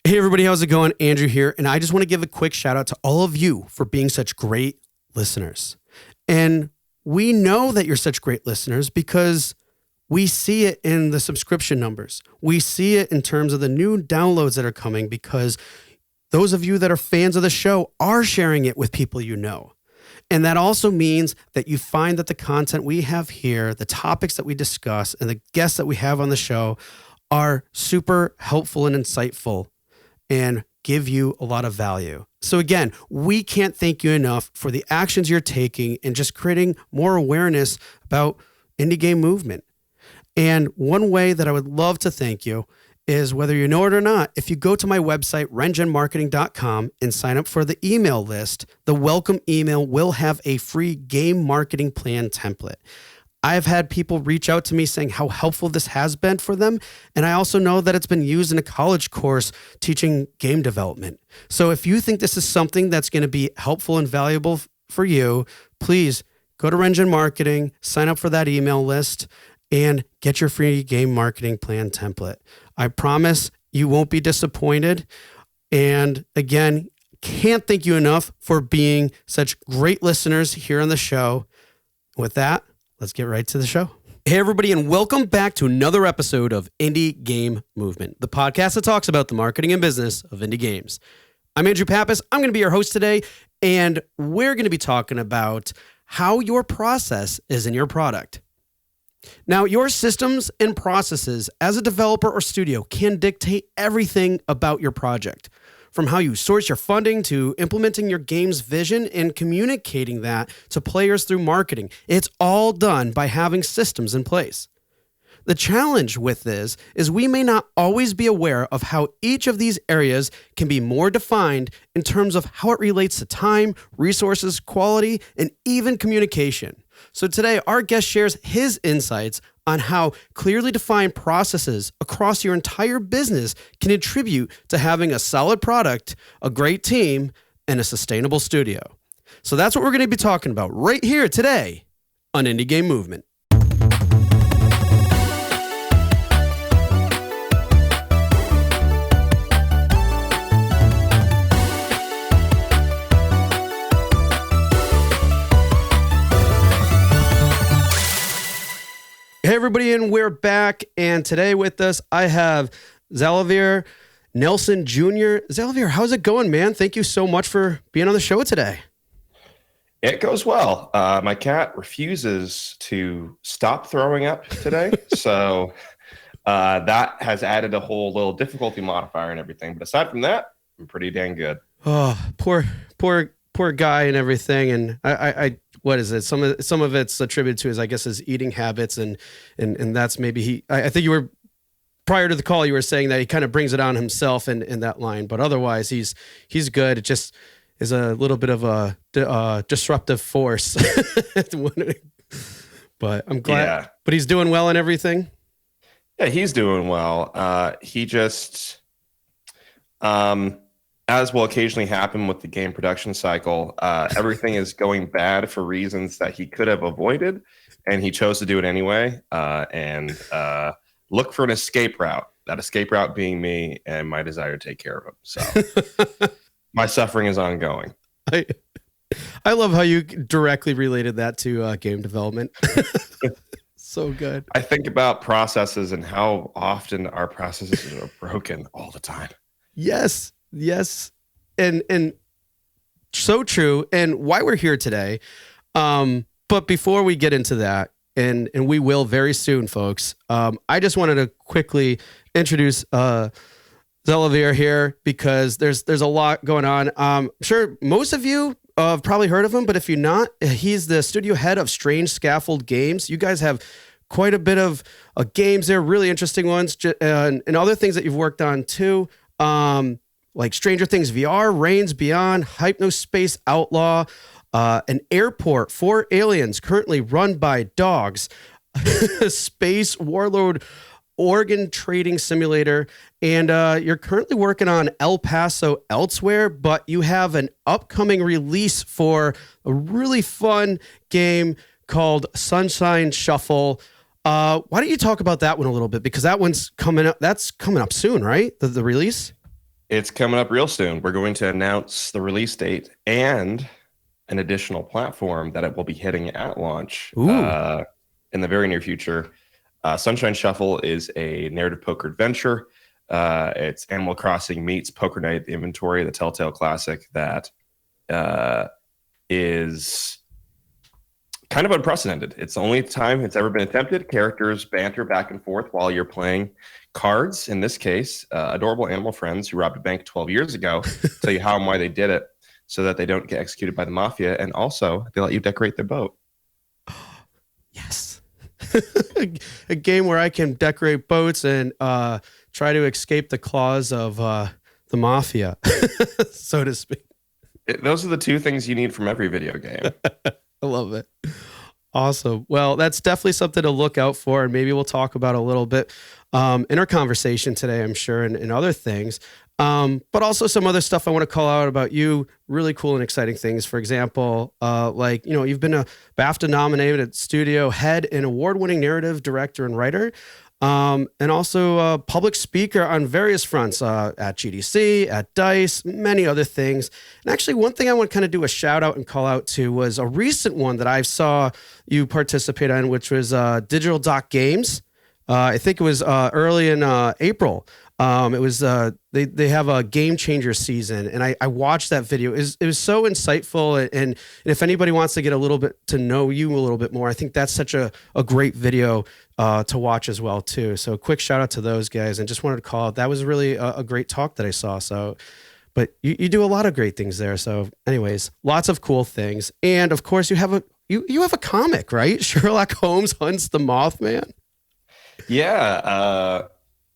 Hey everybody, how's it going? Andrew here, and I just want to give a quick shout out to all of you for being such great listeners. And we know that you're such great listeners because we see it in the subscription numbers. We see it in terms of the new downloads that are coming because those of you that are fans of the show are sharing it with people you know. And that also means that you find that the content we have here, the topics that we discuss, and the guests that we have on the show are super helpful and insightful and give you a lot of value. So again, we can't thank you enough for the actions you're taking and just creating more awareness about indie game movement. And one way that I would love to thank you is, whether you know it or not, if you go to my website, rengenmarketing.com, and sign up for the email list, the welcome email will have a free game marketing plan template. I've had people reach out to me saying how helpful this has been for them. And I also know that it's been used in a college course teaching game development. So if you think this is something that's going to be helpful and valuable for you, please go to Rengen Marketing, sign up for that email list, and get your free game marketing plan template. I promise you won't be disappointed. And again, can't thank you enough for being such great listeners here on the show. With that, let's get right to the show. Hey, everybody, and welcome back to another episode of Indie Game Movement, the podcast that talks about the marketing and business of indie games. I'm Andrew Pappas. I'm going to be your host today, and we're going to be talking about how your process is in your product. Now, your systems and processes as a developer or studio can dictate everything about your project, from how you source your funding to implementing your game's vision and communicating that to players through marketing. It's all done by having systems in place. The challenge with this is we may not always be aware of how each of these areas can be more defined in terms of how it relates to time, resources, quality, and even communication. So today, our guest shares his insights on how clearly defined processes across your entire business can contribute to having a solid product, a great team, and a sustainable studio. So that's what we're going to be talking about right here today on Indie Game Movement. Hey everybody, and we're back, and today with us I have Xalavier Nelson Jr. Xalavier, how's it going, man? Thank you so much for being on the show today. It goes well. My cat refuses to stop throwing up today, so that has added a whole little difficulty modifier and everything. But aside from that, I'm pretty dang good. Oh, poor guy and everything. And I what is it? Some of it's attributed to his eating habits, and that's maybe I think you were, prior to the call, you were saying that he kind of brings it on himself in that line, but otherwise he's good. It just is a little bit of a disruptive force. But I'm glad. Yeah. But he's doing well and everything. Yeah, he's doing well. He just, as will occasionally happen with the game production cycle, everything is going bad for reasons that he could have avoided, and he chose to do it anyway, and look for an escape route. That escape route being me and my desire to take care of him. So my suffering is ongoing. I love how you directly related that to game development. So good. I think about processes and how often our processes are broken all the time. Yes. And so true. And why we're here today. But before we get into that, and we will very soon, folks, I just wanted to quickly introduce Xalavier here because there's a lot going on. I'm sure most of you have probably heard of him, but if you're not, he's the studio head of Strange Scaffold Games. You guys have quite a bit of games there, really interesting ones, and other things that you've worked on too. Like Stranger Things VR, Reigns Beyond, Hypnospace Outlaw, an airport for aliens currently run by dogs, Space Warlord organ trading simulator, and you're currently working on El Paso Elsewhere, but you have an upcoming release for a really fun game called Sunshine Shuffle. Why don't you talk about that one a little bit? Because that one's coming up. That's coming up soon, right? The release? It's coming up real soon. We're going to announce the release date and an additional platform that it will be hitting at launch Ooh. in the very near future. Sunshine Shuffle is a narrative poker adventure. It's Animal Crossing meets Poker Night, the Inventory, the Telltale classic that is kind of unprecedented. It's the only time it's ever been attempted. Characters banter back and forth while you're playing cards. In this case, adorable animal friends who robbed a bank 12 years ago tell you how and why they did it so that they don't get executed by the mafia. And also, they let you decorate their boat. Yes. A game where I can decorate boats and try to escape the claws of the mafia, so to speak. Those are the two things you need from every video game. I love it. Awesome. Well, that's definitely something to look out for, and maybe we'll talk about a little bit in our conversation today, I'm sure, and other things. But also some other stuff I want to call out about you, really cool and exciting things. For example, you've been a BAFTA nominated studio head and award-winning narrative director and writer. And also a public speaker on various fronts at GDC, at DICE, many other things. And actually, one thing I want to kind of do a shout out and call out to was a recent one that I saw you participate in, which was Digital Doc Games. I think it was early in April. It was they have a Game Changer season, and I watched that video. It was so insightful, and if anybody wants to get a little bit to know you a little bit more, I think that's such a great video to watch as well too. So quick shout out to those guys, and just wanted to call out. That was really a great talk that I saw. So, but you do a lot of great things there. So, anyways, lots of cool things, and of course you have a comic, right? Sherlock Holmes Hunts the Mothman. Yeah.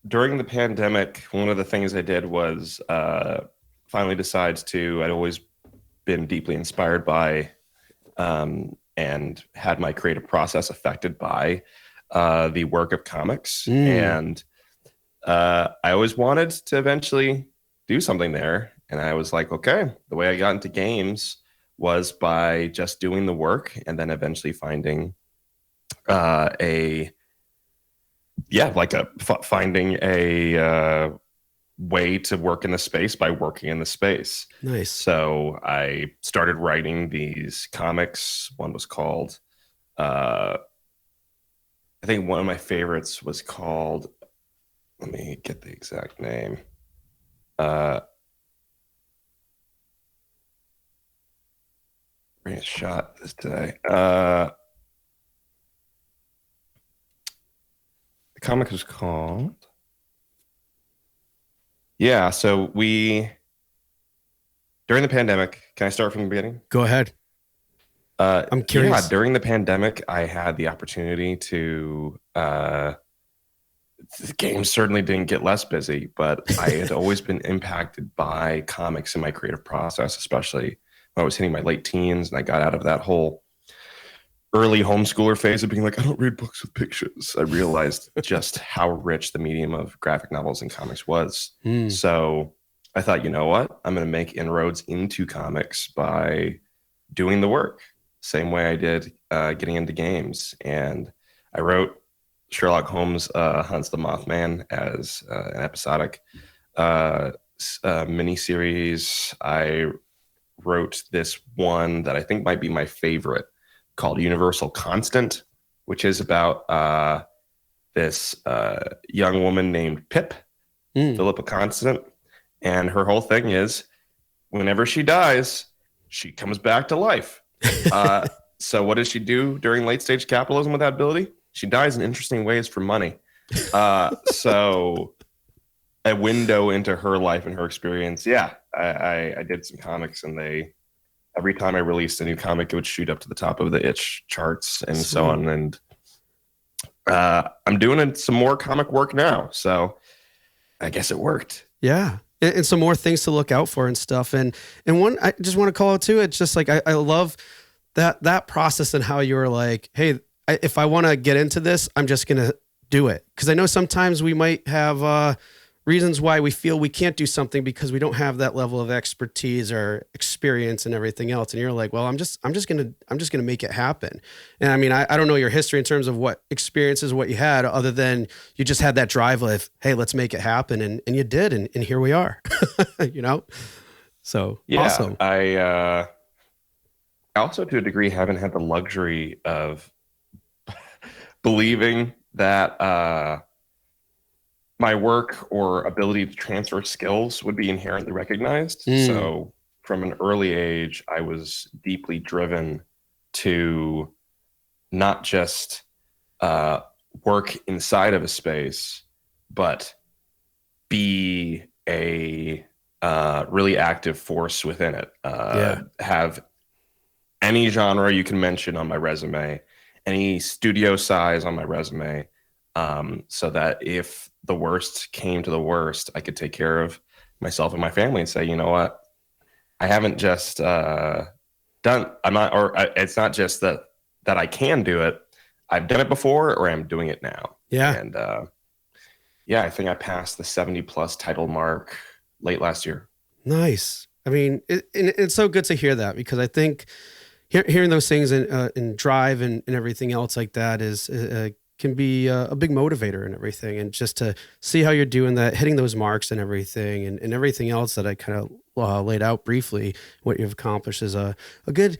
During the pandemic, one of the things I did was finally decide I'd always been deeply inspired by and had my creative process affected by the work of comics. And I always wanted to eventually do something there. And I was like, okay, the way I got into games was by just doing the work and then eventually finding finding a way to work in the space by working in the space. Nice. So I started writing these comics. One was called, I think one of my favorites was called, let me get the exact name. Bring a shot this today. Comic was called so during the pandemic, can I start from the beginning? Go ahead. I'm curious. During the pandemic, I had the opportunity to the game certainly didn't get less busy, but I had always been impacted by comics in my creative process, especially when I was hitting my late teens and I got out of that whole early homeschooler phase of being like, I don't read books with pictures. I realized just how rich the medium of graphic novels and comics was. So I thought, you know what? I'm going to make inroads into comics by doing the work, same way I did getting into games. And I wrote Sherlock Holmes Hunts the Mothman as an episodic miniseries. I wrote this one that I think might be my favorite, called Universal Constant, which is about this young woman named Pip, Philippa Constant. And her whole thing is whenever she dies, she comes back to life. So what does she do during late stage capitalism with that ability? She dies in interesting ways for money. So a window into her life and her experience. Yeah, I did some comics, and every time I released a new comic, it would shoot up to the top of the itch charts and so on. And I'm doing some more comic work now. So I guess it worked. Yeah. And some more things to look out for and stuff. And one, I just want to call out too. It's just like, I love that process and how you were like, hey, if I want to get into this, I'm just going to do it. Cause I know sometimes we might have, reasons why we feel we can't do something because we don't have that level of expertise or experience and everything else. And you're like, well, I'm just gonna make it happen. And I mean, I don't know your history in terms of what experiences, what you had, other than you just had that drive of, hey, let's make it happen. And you did. And here we are, So Yeah, awesome. I also, to a degree, haven't had the luxury of believing that my work or ability to transfer skills would be inherently recognized. So from an early age, I was deeply driven to not just work inside of a space, but be a really active force within it. Have any genre you can mention on my resume, any studio size on my resume, so that if the worst came to the worst, I could take care of myself and my family and say, you know what, I haven't just it's not just that I can do it. I've done it before, or I'm doing it now. Yeah. And I think I passed the 70 plus title mark late last year. Nice. I mean, it's so good to hear that, because I think hearing those things in drive and everything else like that is can be a big motivator and everything. And just to see how you're doing that, hitting those marks and everything, and everything else that I kind of laid out briefly, what you've accomplished is a good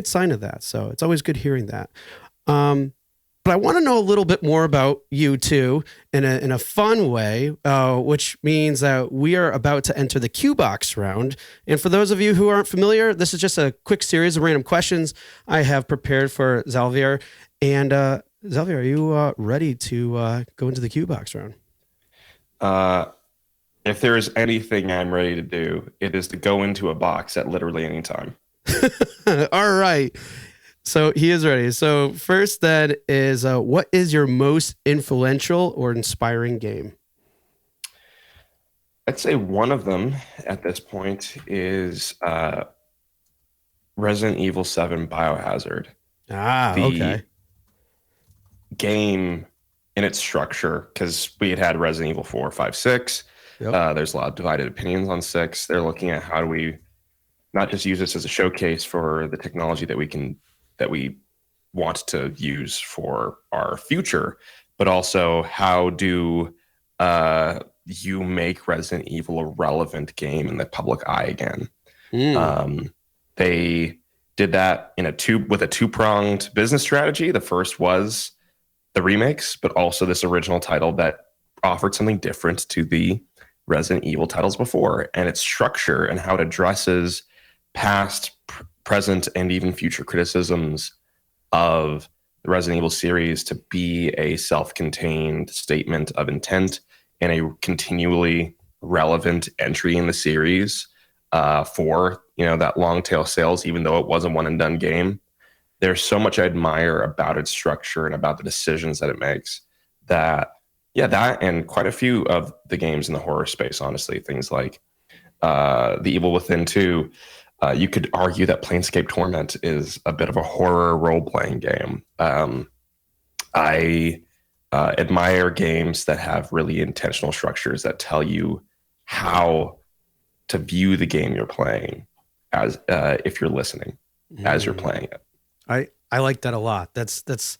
sign of that. So it's always good hearing that. But I want to know a little bit more about you too, in a fun way, which means that we are about to enter the Q Box round. And for those of you who aren't familiar, this is just a quick series of random questions I have prepared for Xalavier. And Xalavier, are you ready to go into the Q Box round? If there is anything I'm ready to do, it is to go into a box at literally any time. All right. So he is ready. So first, then, is what is your most influential or inspiring game? I'd say one of them at this point is Resident Evil 7 Biohazard. Okay. Game in its structure, because we had Resident Evil 4, 5, 6. Yep. There's a lot of divided opinions on 6. They're looking at how do we not just use this as a showcase for the technology that we want to use for our future, but also how do you make Resident Evil a relevant game in the public eye again? They did that with a two-pronged business strategy. The first was the remakes, but also this original title that offered something different to the Resident Evil titles before, and its structure and how it addresses past, present, and even future criticisms of the Resident Evil series to be a self-contained statement of intent and a continually relevant entry in the series for that long tail sales, even though it was a one and done game. There's so much I admire about its structure and about the decisions that it makes that and quite a few of the games in the horror space, honestly, things like The Evil Within 2. You could argue that Planescape Torment is a bit of a horror role-playing game. I admire games that have really intentional structures that tell you how to view the game you're playing as if you're listening as you're playing it. I like that a lot. That's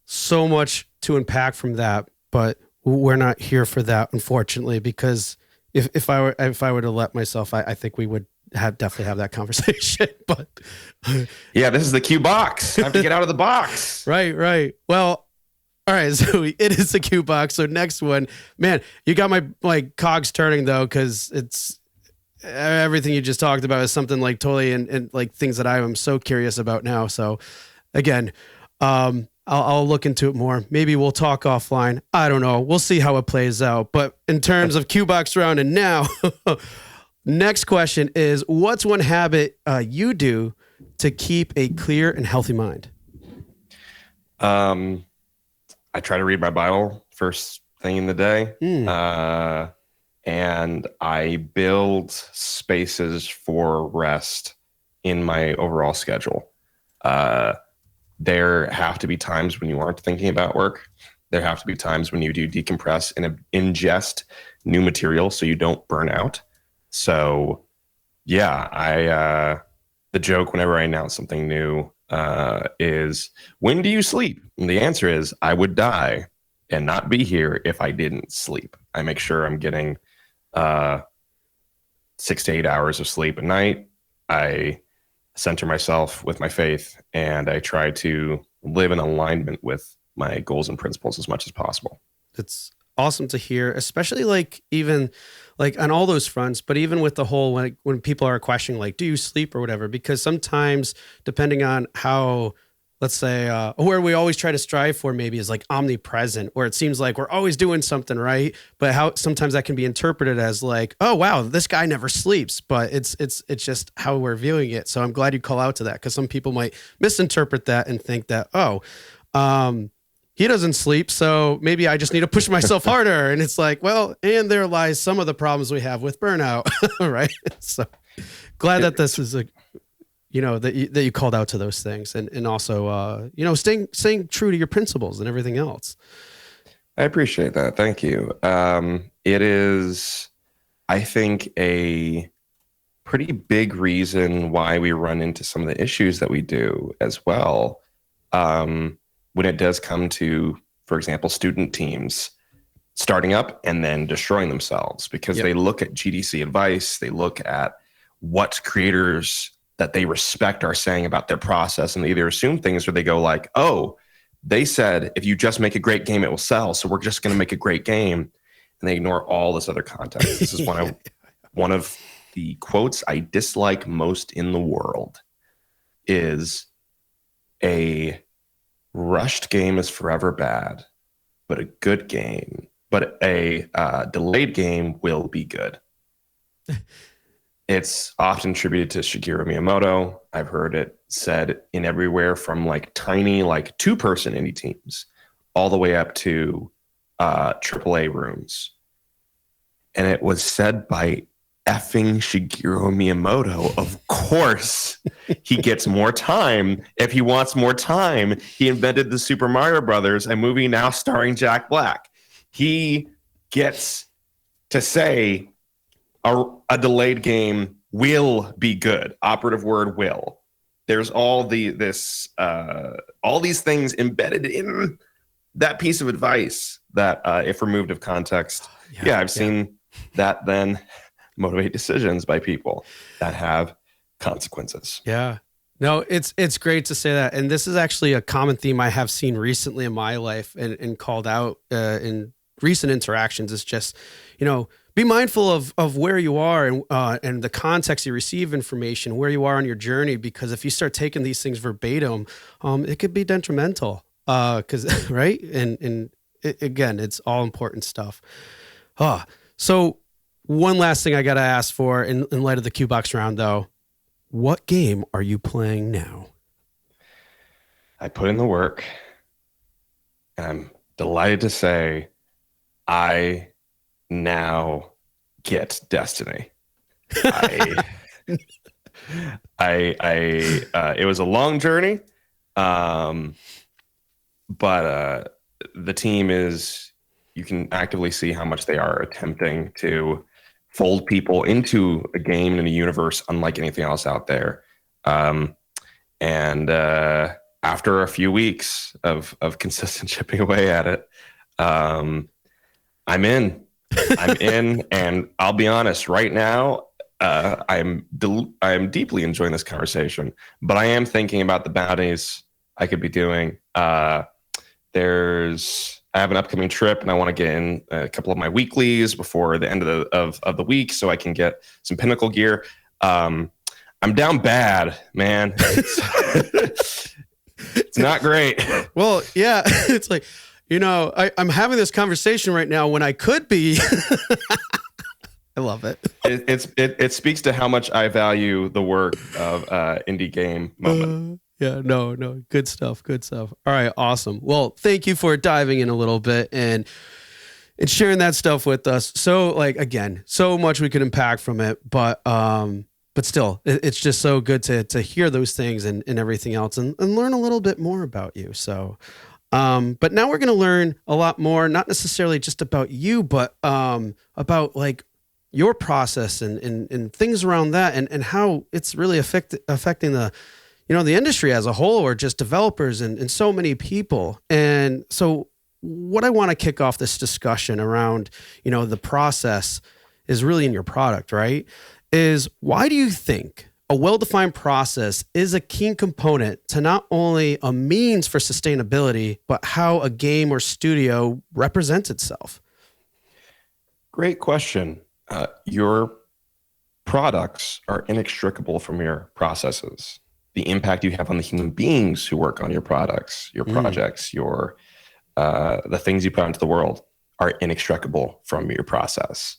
so much to unpack from that, but we're not here for that, unfortunately, because if I were to let myself, I think we would definitely have that conversation. But yeah, this is the Q box. I have to get out of the box. Right. Well, all right. So it is the Q box. So next one, man, you got my cogs turning though, because it's everything you just talked about is something like totally and like things that I am so curious about now. So again, I'll look into it more. Maybe we'll talk offline. I don't know. We'll see how it plays out. But in terms of Q box round and now. Next question is, what's one habit you do to keep a clear and healthy mind? I try to read my Bible first thing in the day. And I build spaces for rest in my overall schedule. There have to be times when you aren't thinking about work. There have to be times when you do decompress and ingest new material so you don't burn out. So yeah, the joke whenever I announce something new is, when do you sleep? And the answer is, I would die and not be here if I didn't sleep. I make sure I'm getting 6 to 8 hours of sleep a night. I center myself with my faith, and I try to live in alignment with my goals and principles as much as possible. It's awesome to hear, especially like even like on all those fronts, but even with the whole, when people are questioning, like, do you sleep or whatever? Because sometimes depending on how, let's say, where we always try to strive for maybe is like omnipresent, where it seems like we're always doing something right, but how sometimes that can be interpreted as like, oh wow, this guy never sleeps, but it's just how we're viewing it. So I'm glad you call out to that, because some people might misinterpret that and think that, he doesn't sleep, so maybe I just need to push myself harder. And it's like, well, and there lies some of the problems we have with burnout, right? So glad that this is that you called out to those things, and also, staying true to your principles and everything else. I appreciate that. Thank you. It is, I think, a pretty big reason why we run into some of the issues that we do as well. When it does come to, for example, student teams starting up and then destroying themselves, because they look at GDC advice, they look at what creators that they respect are saying about their process, and they either assume things or they go like, oh, they said if you just make a great game, it will sell, so we're just going to make a great game, and they ignore all this other context. This is one of the quotes I dislike most in the world is, a rushed game is forever bad, but a delayed game will be good. It's often attributed to Shigeru Miyamoto. I've heard it said in everywhere from like tiny, like 2-person indie teams all the way up to AAA rooms. And it was said by effing Shigeru Miyamoto. Of course, he gets more time. If he wants more time, he invented the Super Mario Brothers, a movie now starring Jack Black. He gets to say a delayed game will be good. Operative word, will. There's all these things embedded in that piece of advice that, if removed of context, I've seen that then motivate decisions by people that have consequences. Yeah. No, it's great to say that. And this is actually a common theme I have seen recently in my life and called out in recent interactions. Is just, be mindful of where you are and the context you receive information, where you are on your journey, because if you start taking these things verbatim, it could be detrimental. Because right. And again, it's all important stuff. So one last thing I got to ask for in light of the Q Box round, though, what game are you playing now? I put in the work, and I'm delighted to say I now get Destiny. It was a long journey, but the team is, you can actively see how much they are attempting to fold people into a game and a universe unlike anything else out there. And after a few weeks of consistent chipping away at it, I'm in, and I'll be honest, right now, I'm deeply enjoying this conversation, but I am thinking about the bounties I could be doing. I have an upcoming trip, and I want to get in a couple of my weeklies before the end of the week, so I can get some pinnacle gear. I'm down bad, man. It's not great. Well, yeah, it's like, I'm having this conversation right now when I could be. I love it. It speaks to how much I value the work of indie game moment. Yeah, no, good stuff. All right, awesome. Well, thank you for diving in a little bit and sharing that stuff with us. So, like, again, so much we could impact from it, but still, it's just so good to hear those things and everything else and learn a little bit more about you. So, But now we're going to learn a lot more, not necessarily just about you, but about like your process and things around that and how it's really affecting the, the industry as a whole, or just developers and so many people. And so what I want to kick off this discussion around, the process is really in your product, right? Is why do you think a well-defined process is a key component to not only a means for sustainability, but how a game or studio represents itself? Great question. Your products are inextricable from your processes. The impact you have on the human beings who work on your products, your projects, your the things you put out into the world are inextricable from your process.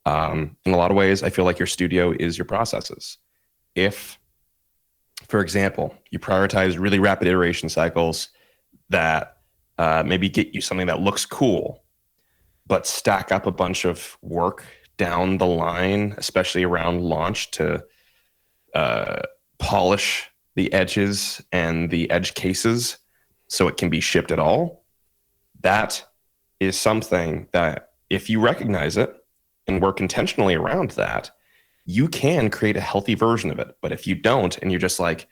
In a lot of ways, I feel like your studio is your processes. If, for example, you prioritize really rapid iteration cycles that maybe get you something that looks cool, but stack up a bunch of work down the line, especially around launch, to polish the edges and the edge cases so it can be shipped at all, that is something that if you recognize it and work intentionally around that, you can create a healthy version of it. But if you don't, and you're just like,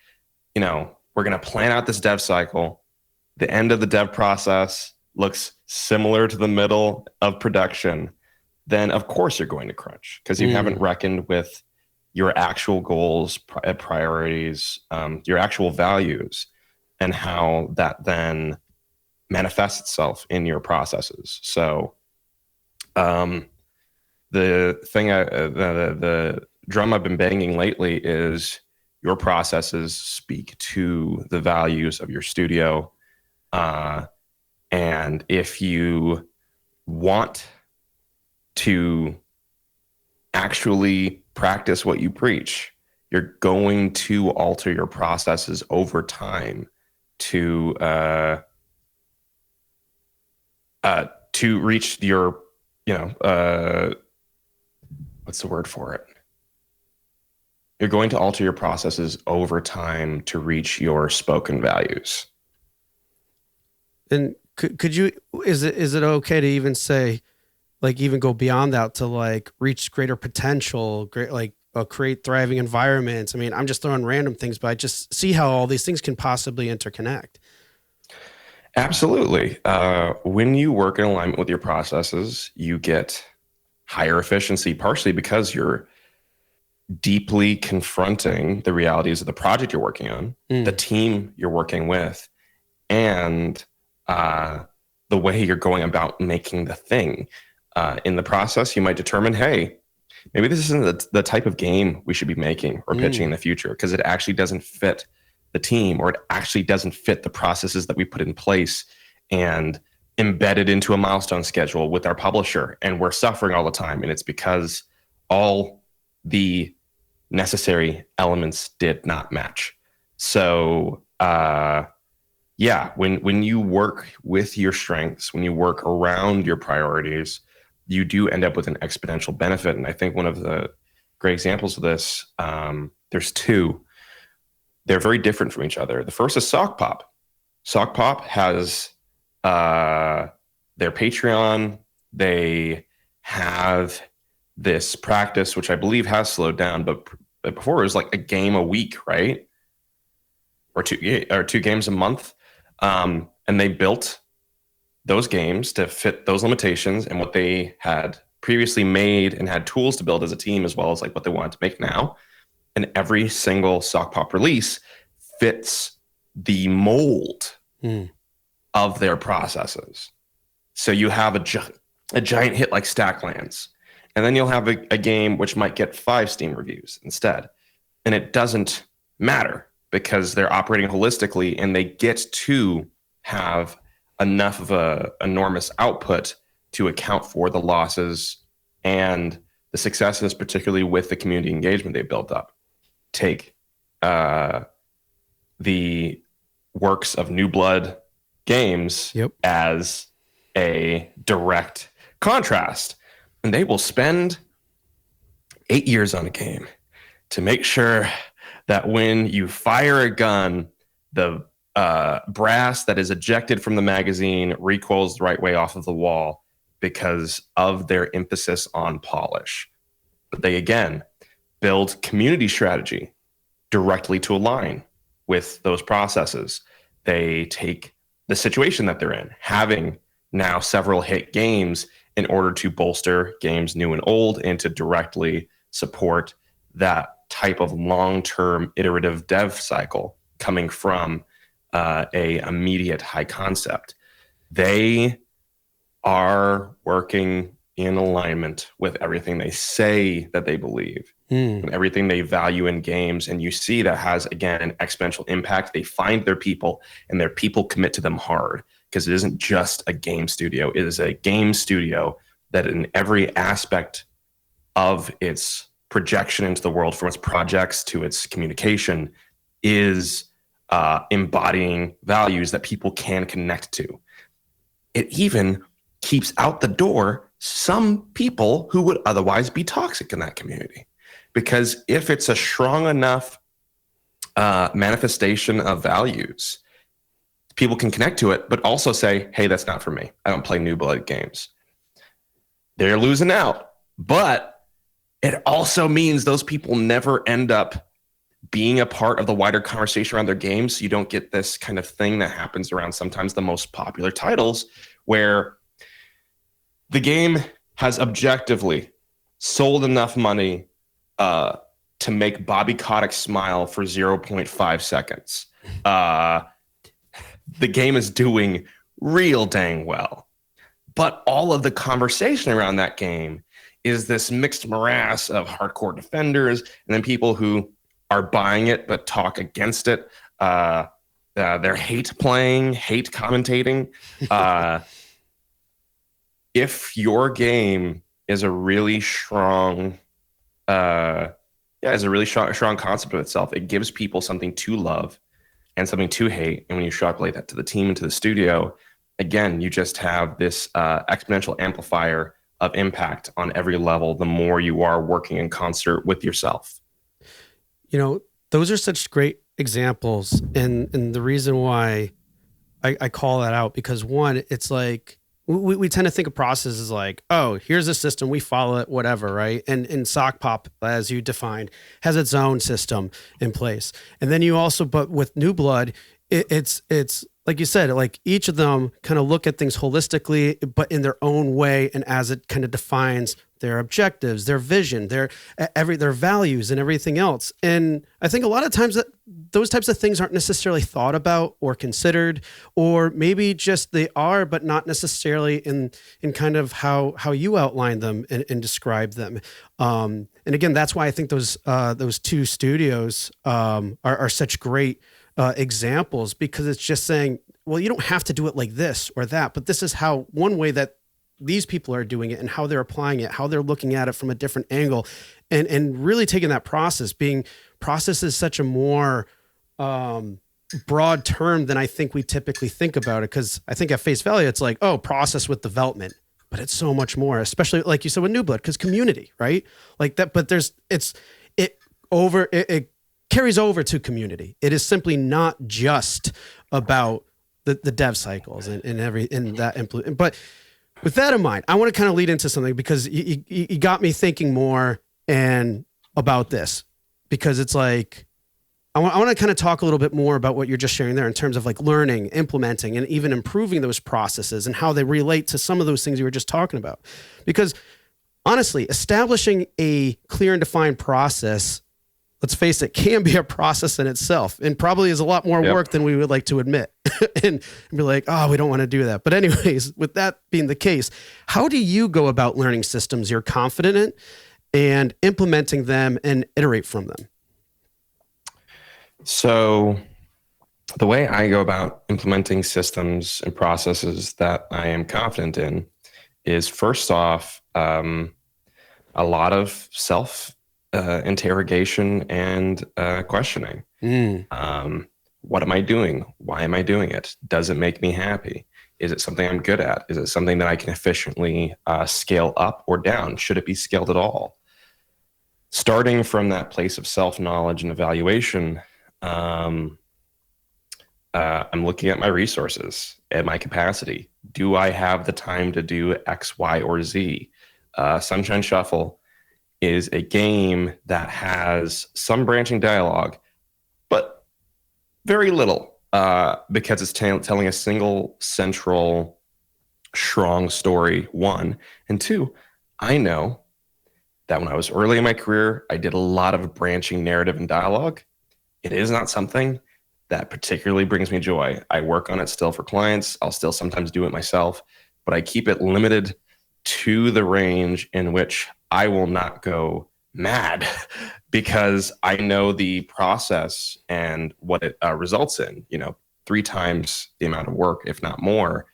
we're going to plan out this dev cycle, the end of the dev process looks similar to the middle of production, then of course you're going to crunch because you haven't reckoned with your actual goals, priorities, your actual values, and how that then manifests itself in your processes. So the thing, the drum I've been banging lately is your processes speak to the values of your studio. And if you want to actually practice what you preach, you're going to alter your processes over time to reach your, what's the word for it? You're going to alter your processes over time to reach your spoken values. And could you, is it okay to even say, like, even go beyond that to like reach greater potential, create thriving environments? I mean, I'm just throwing random things, but I just see how all these things can possibly interconnect. Absolutely. When you work in alignment with your processes, you get higher efficiency, partially because you're deeply confronting the realities of the project you're working on, the team you're working with, and the way you're going about making the thing. In the process, you might determine, hey, maybe this isn't the type of game we should be making or pitching in the future because it actually doesn't fit the team, or it actually doesn't fit the processes that we put in place and embedded into a milestone schedule with our publisher. And we're suffering all the time. And it's because all the necessary elements did not match. So, when you work with your strengths, when you work around your priorities, you do end up with an exponential benefit. And I think one of the great examples of this, there's two. They're very different from each other. The first is Sock Pop. Sock Pop has their Patreon. They have this practice, which I believe has slowed down, but before it was like a game a week, right? Or two games a month. And they built those games to fit those limitations and what they had previously made and had tools to build as a team, as well as like what they wanted to make now. And every single Sock Pop release fits the mold of their processes. So you have a giant hit like Stacklands, and then you'll have a game which might get 5 Steam reviews instead. And it doesn't matter because they're operating holistically and they get to have enough of a enormous output to account for the losses and the successes, particularly with the community engagement they built up. Take the works of New Blood Games as a direct contrast. And they will spend 8 years on a game to make sure that when you fire a gun, the brass that is ejected from the magazine recoils the right way off of the wall because of their emphasis on polish. But they, again, build community strategy directly to align with those processes. They take the situation that they're in, having now several hit games, in order to bolster games new and old and to directly support that type of long-term iterative dev cycle coming from a immediate high concept. They are working in alignment with everything they say that they believe and everything they value in games. And you see that has, again, an exponential impact. They find their people and their people commit to them hard, because it isn't just a game studio. It is a game studio that in every aspect of its projection into the world, from its projects to its communication, is embodying values that people can connect to. It even keeps out the door some people who would otherwise be toxic in that community. Because if it's a strong enough manifestation of values, people can connect to it, but also say, hey, that's not for me. I don't play New Blood games. They're losing out. But it also means those people never end up being a part of the wider conversation around their games. So you don't get this kind of thing that happens around sometimes the most popular titles, where the game has objectively sold enough money to make Bobby Kotick smile for 0.5 seconds. The game is doing real dang well. But all of the conversation around that game is this mixed morass of hardcore defenders and then people who are buying it but talk against it. They're hate playing, hate commentating. If your game is a really strong, strong concept of itself, it gives people something to love and something to hate. And when you extrapolate that to the team and to the studio, again, you just have this exponential amplifier of impact on every level the more you are working in concert with yourself. You know, those are such great examples. And the reason why I call that out, because one, it's like, we tend to think of process as like, oh, here's a system, we follow it, whatever, right? And Sock Pop, as you defined, has its own system in place. And then you also, but with New Blood, it's like you said, like each of them kind of look at things holistically, but in their own way, and as it kind of defines their objectives, their vision, their values, and everything else. And I think a lot of times that those types of things aren't necessarily thought about or considered, or maybe just they are, but not necessarily in kind of how you outline them and describe them. And again, that's why I think those two studios are such great examples, because it's just saying, well, you don't have to do it like this or that, but this is how one way that these people are doing it and how they're applying it, how they're looking at it from a different angle, and really taking that process is such a more broad term than I think we typically think about it. Cause I think at face value, it's like, oh, process with development, but it's so much more, especially like you said with New Blood, cause community, right? Like that, but it carries over to community. It is simply not just about the dev cycles and that. But with that in mind, I want to kind of lead into something, because you got me thinking more and about this, because it's like, I want to kind of talk a little bit more about what you're just sharing there in terms of like learning, implementing, and even improving those processes and how they relate to some of those things you were just talking about. Because honestly, establishing a clear and defined process, let's face it, can be a process in itself, and probably is a lot more work than we would like to admit and be like, oh, we don't want to do that. But anyways, with that being the case, how do you go about learning systems you're confident in and implementing them and iterate from them? So the way I go about implementing systems and processes that I am confident in is, first off, a lot of self interrogation and questioning. What am I doing? Why am I doing it? Does it make me happy? Is it something I'm good at? Is it something that I can efficiently scale up or down? Should it be scaled at all? Starting from that place of self-knowledge and evaluation, I'm looking at my resources and my capacity. Do I have the time to do X, Y, or Z? Sunshine Shuffle is a game that has some branching dialogue, but very little because it's telling a single central strong story, one. And two, I know that when I was early in my career, I did a lot of branching narrative and dialogue. It is not something that particularly brings me joy. I work on it still for clients. I'll still sometimes do it myself, but I keep it limited to the range in which I will not go mad because I know the process and what it results in, 3 times the amount of work, if not more,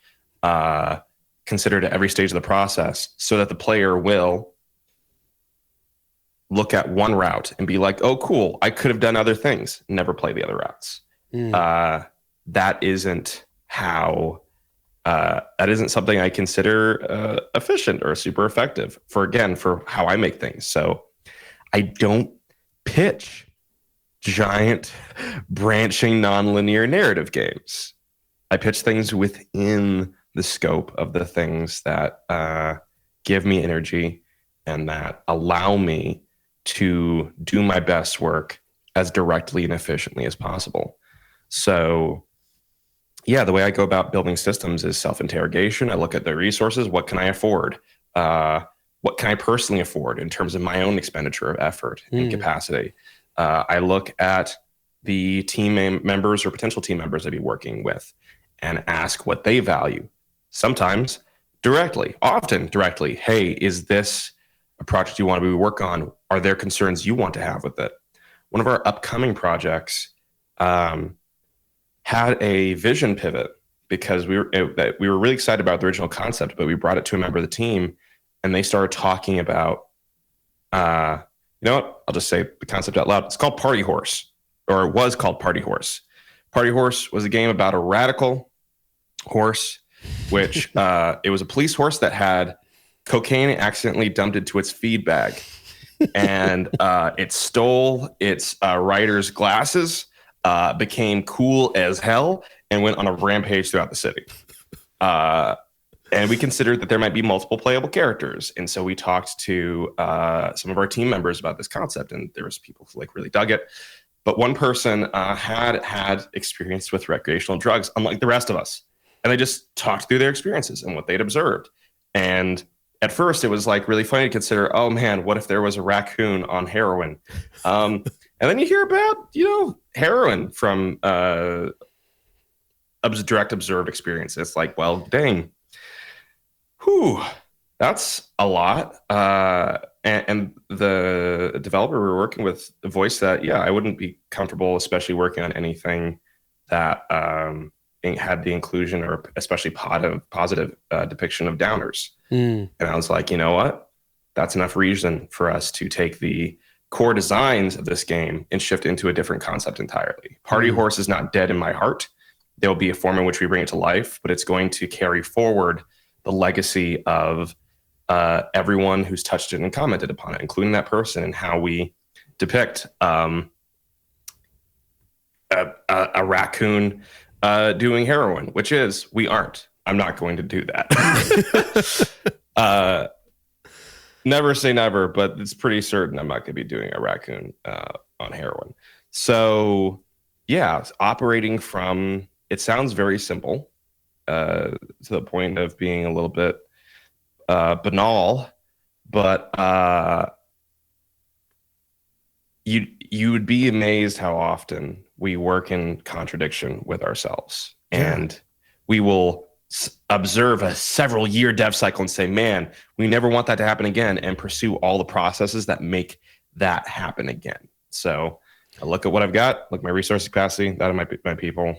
considered at every stage of the process so that the player will look at one route and be like, oh, cool, I could have done other things, never play the other routes. That isn't how, that isn't something I consider efficient or super effective for how I make things. So I don't pitch giant branching nonlinear narrative games. I pitch things within the scope of the things that give me energy and that allow me to do my best work as directly and efficiently as possible. So yeah, the way I go about building systems is self-interrogation. I look at the resources. What can I afford? What can I personally afford in terms of my own expenditure of effort and capacity? I look at the team members or potential team members I'd be working with and ask what they value. Sometimes directly, often directly. Hey, is this a project you want to work on? Are there concerns you want to have with it? One of our upcoming projects had a vision pivot because we were really excited about the original concept, but we brought it to a member of the team and they started talking about, you know what? I'll just say the concept out loud. It's called Party Horse, or it was called Party Horse. Party Horse was a game about a radical horse, which it was a police horse that had cocaine accidentally dumped into its feed bag. And it stole its rider's glasses, became cool as hell, and went on a rampage throughout the city. And we considered that there might be multiple playable characters. And so we talked to some of our team members about this concept, and there was people who really dug it. But one person had experience with recreational drugs, unlike the rest of us. And they just talked through their experiences and what they'd observed. And at first, it was really funny to consider, oh man, what if there was a raccoon on heroin? And then you hear about, heroin from direct observed experience. It's like, well, dang, whew, that's a lot. And the developer we were working with voiced that, yeah, I wouldn't be comfortable, especially working on anything that had the inclusion or especially positive depiction of downers. And I was like, you know what? That's enough reason for us to take the core designs of this game and shift into a different concept entirely. Party Horse is not dead in my heart. There will be a form in which we bring it to life, but it's going to carry forward the legacy of everyone who's touched it and commented upon it, including that person, and how we depict a raccoon doing heroin, which is, we aren't. I'm not going to do that. Never say never, but it's pretty certain I'm not going to be doing a raccoon on heroin. So yeah, operating from, it sounds very simple to the point of being a little bit banal, but you would be amazed how often we work in contradiction with ourselves. And we will observe a several year dev cycle and say, man, we never want that to happen again, and pursue all the processes that make that happen again. So I look at what I've got, look at my resource capacity, that of my people,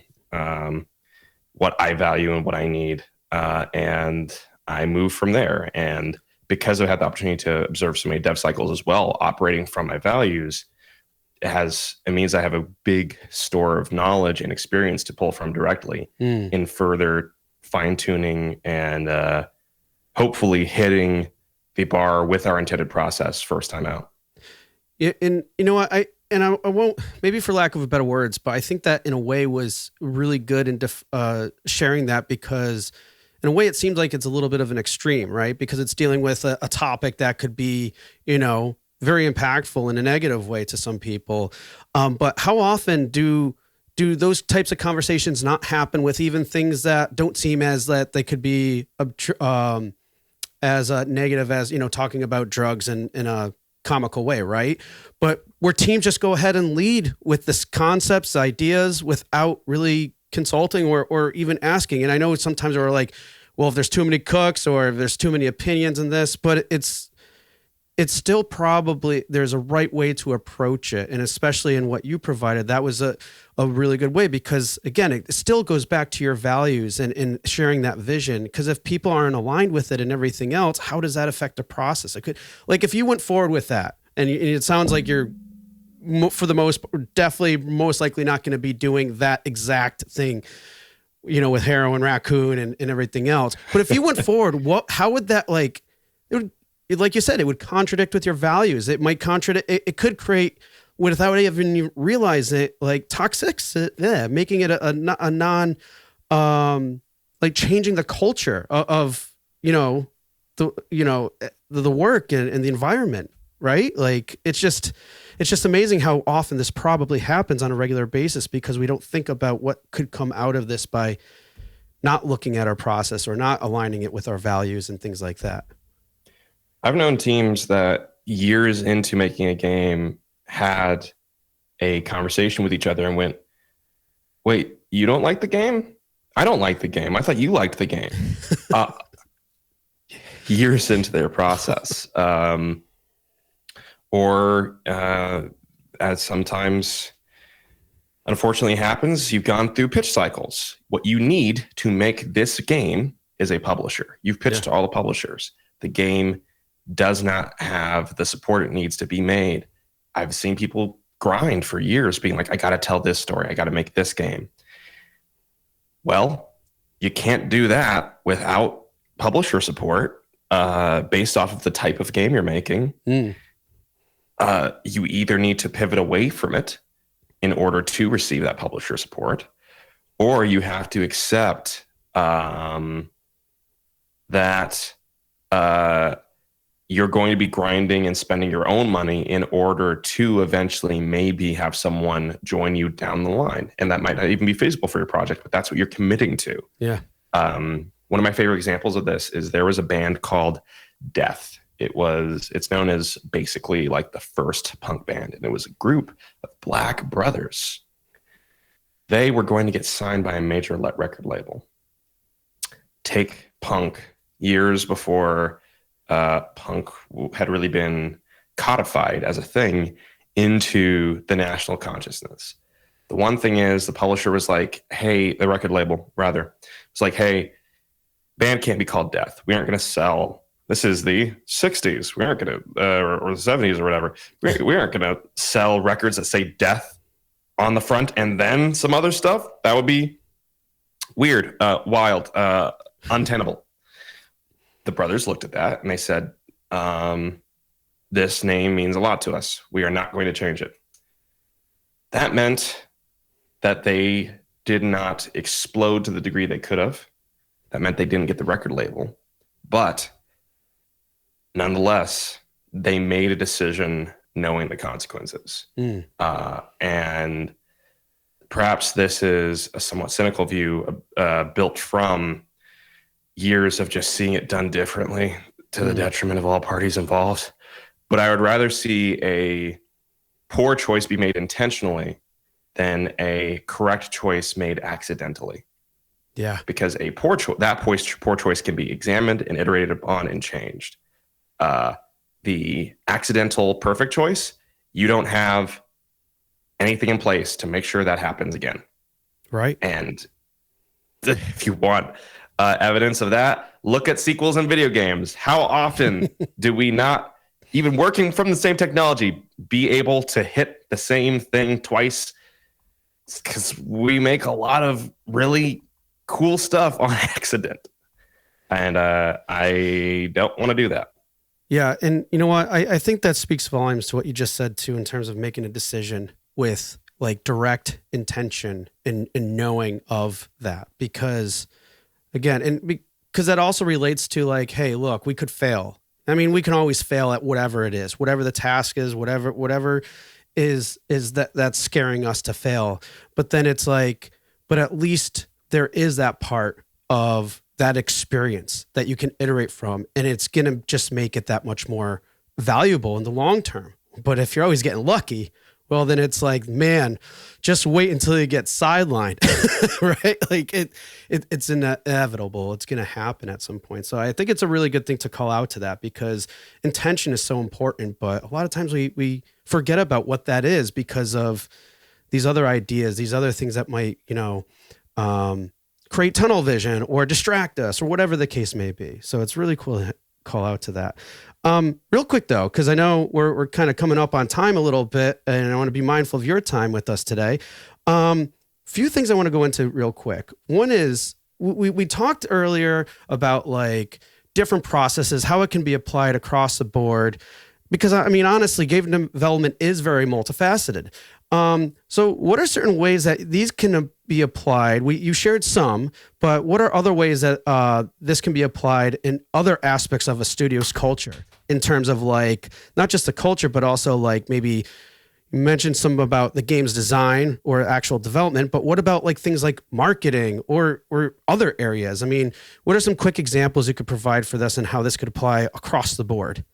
what I value and what I need, and I move from there. And because I've had the opportunity to observe so many dev cycles as well, operating from my values, it means I have a big store of knowledge and experience to pull from directly in further fine-tuning and hopefully hitting the bar with our intended process first time out. Yeah, and you know what, and I won't, maybe for lack of a better words, but I think that in a way was really good in sharing that, because in a way it seems like it's a little bit of an extreme, right? Because it's dealing with a topic that could be, very impactful in a negative way to some people. But how often do those types of conversations not happen with even things that don't seem as that they could be as negative as, talking about drugs in a comical way, right? But where teams just go ahead and lead with this concepts, ideas, without really consulting or even asking. And I know sometimes we're like, well, if there's too many cooks or if there's too many opinions in this, but it's still probably there's a right way to approach it. And especially in what you provided, that was a really good way, because again, it still goes back to your values and sharing that vision. Because if people aren't aligned with it and everything else, how does that affect the process? It could, like, if you went forward with that, and it sounds like you're, for the definitely most likely not going to be doing that exact thing, with heroin, raccoon and everything else. But if you went forward, how would that, like, like you said, it would contradict with your values. It might contradict. It could create, without even realizing it, like toxic. Yeah, making it a non, like changing the culture of the work and the environment, right? Like it's just amazing how often this probably happens on a regular basis, because we don't think about what could come out of this by not looking at our process or not aligning it with our values and things like that. I've known teams that years into making a game had a conversation with each other and went, wait, you don't like the game? I don't like the game. I thought you liked the game. Years into their process. Or as sometimes unfortunately happens, you've gone through pitch cycles. What you need to make this game is a publisher. You've pitched to all the publishers. The game does not have the support it needs to be made. I've seen people grind for years being like, I got to tell this story. I got to make this game. Well, you can't do that without publisher support based off of the type of game you're making. You either need to pivot away from it in order to receive that publisher support, or you have to accept that you're going to be grinding and spending your own money in order to eventually maybe have someone join you down the line. And that might not even be feasible for your project, but that's what you're committing to. Yeah. One of my favorite examples of this is there was a band called Death. It's known as basically like the first punk band. And it was a group of black brothers. They were going to get signed by a major record label. Take punk years before punk had really been codified as a thing into the national consciousness. The one thing is the publisher was like, hey, the record label rather, it's like, hey, band can't be called Death. We aren't going to sell. This is the 60s. We aren't going to, or the 70s or whatever. We aren't going to sell records that say Death on the front and then some other stuff. That would be weird, wild, untenable. The brothers looked at that and they said, this name means a lot to us. We are not going to change it. That meant that they did not explode to the degree they could have. That meant they didn't get the record label. But nonetheless, they made a decision knowing the consequences. And perhaps this is a somewhat cynical view built from years of just seeing it done differently to the detriment of all parties involved. But I would rather see a poor choice be made intentionally than a correct choice made accidentally. Yeah. Because a poor choice can be examined and iterated upon and changed. The accidental perfect choice, you don't have anything in place to make sure that happens again. Right. And if you want evidence of that, look at sequels in video games. How often do we not, even working from the same technology, be able to hit the same thing twice? Because we make a lot of really cool stuff on accident. And I don't want to do that. Yeah. And you know what? I think that speaks volumes to what you just said too, in terms of making a decision with like direct intention and knowing of that. Because again, because that also relates to like, hey, look, we could fail. I mean, we can always fail at whatever it is, whatever the task is, whatever is that's scaring us to fail. But then it's like, but at least there is that part of that experience that you can iterate from, and it's going to just make it that much more valuable in the long term. But if you're always getting lucky, well, then it's like, man, just wait until you get sidelined, right? Like it's inevitable. It's going to happen at some point. So I think it's a really good thing to call out to that, because intention is so important. But a lot of times we forget about what that is because of these other ideas, these other things that might, create tunnel vision or distract us or whatever the case may be. So it's really cool to call out to that. Real quick though, because I know we're kind of coming up on time a little bit, and I want to be mindful of your time with us today. Few things I want to go into real quick. One is we talked earlier about like different processes, how it can be applied across the board. Because I mean, honestly, game development is very multifaceted. So what are certain ways that these can be applied? You shared some, but what are other ways that this can be applied in other aspects of a studio's culture, in terms of like, not just the culture, but also like maybe you mentioned some about the game's design or actual development, but what about like things like marketing or other areas? I mean, what are some quick examples you could provide for this and how this could apply across the board?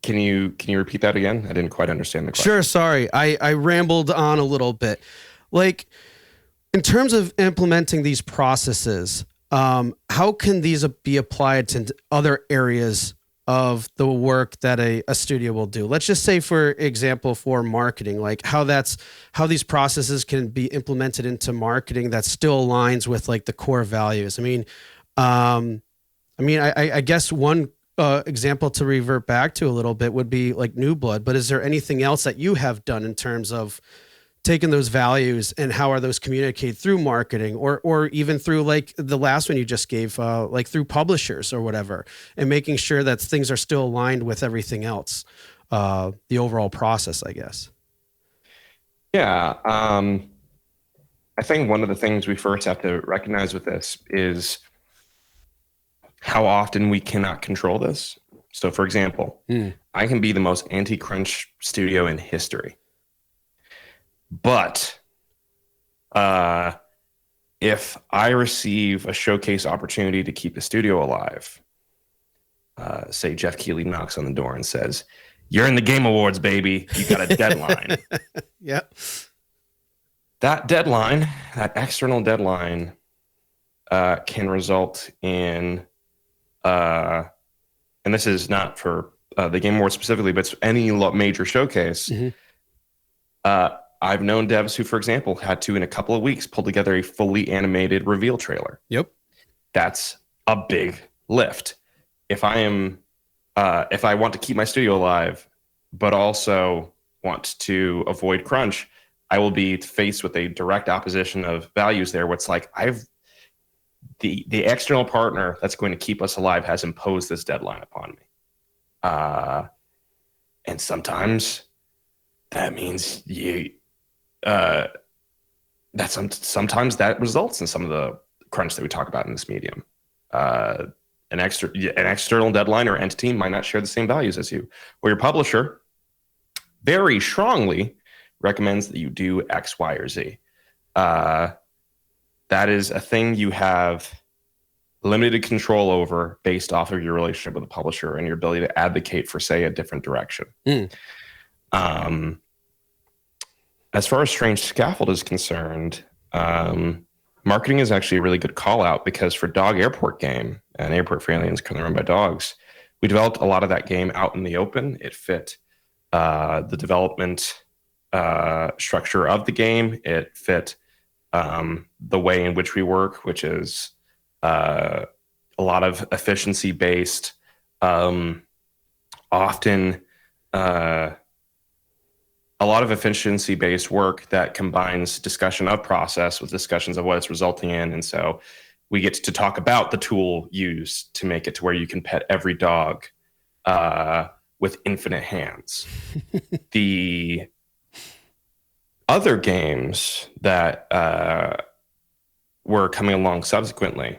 Can you repeat that again? I didn't quite understand the question. Sure. Sorry. I rambled on a little bit. Like, in terms of implementing these processes, how can these be applied to other areas of the work that a studio will do? Let's just say, for example, for marketing, like how these processes can be implemented into marketing that still aligns with like the core values. I guess one example to revert back to a little bit would be like New Blood, but is there anything else that you have done in terms of taking those values and how are those communicated through marketing or even through like the last one you just gave, like through publishers or whatever, and making sure that things are still aligned with everything else, the overall process, I guess? Yeah. I think one of the things we first have to recognize with this is how often we cannot control this. So, for example, I can be the most anti-crunch studio in history. But if I receive a showcase opportunity to keep the studio alive, say Jeff Keighley knocks on the door and says, "You're in the Game Awards, baby. You got a deadline." Yep. That deadline, that external deadline, can result in and this is not for the Game Awards specifically, but it's any major showcase. Mm-hmm. I've known devs who, for example, had to, in a couple of weeks, pull together a fully animated reveal trailer. Yep. That's a big lift. If I want to keep my studio alive, but also want to avoid crunch, I will be faced with a direct opposition of values there, where it's like, the external partner that's going to keep us alive has imposed this deadline upon me. And sometimes that means sometimes that results in some of the crunch that we talk about in this medium. An external deadline or entity might not share the same values as you, or your publisher very strongly recommends that you do X, Y, or Z. That is a thing you have limited control over based off of your relationship with the publisher and your ability to advocate for, say, a different direction. As far as Strange Scaffold is concerned, marketing is actually a really good call out, because for Dog Airport game, an airport for aliens currently run by dogs, we developed a lot of that game out in the open. It fit the development structure of the game. It fit the way in which we work, which is a lot of efficiency based, often a lot of efficiency based work that combines discussion of process with discussions of what it's resulting in. And so we get to talk about the tool used to make it to where you can pet every dog with infinite hands. The other games that were coming along subsequently,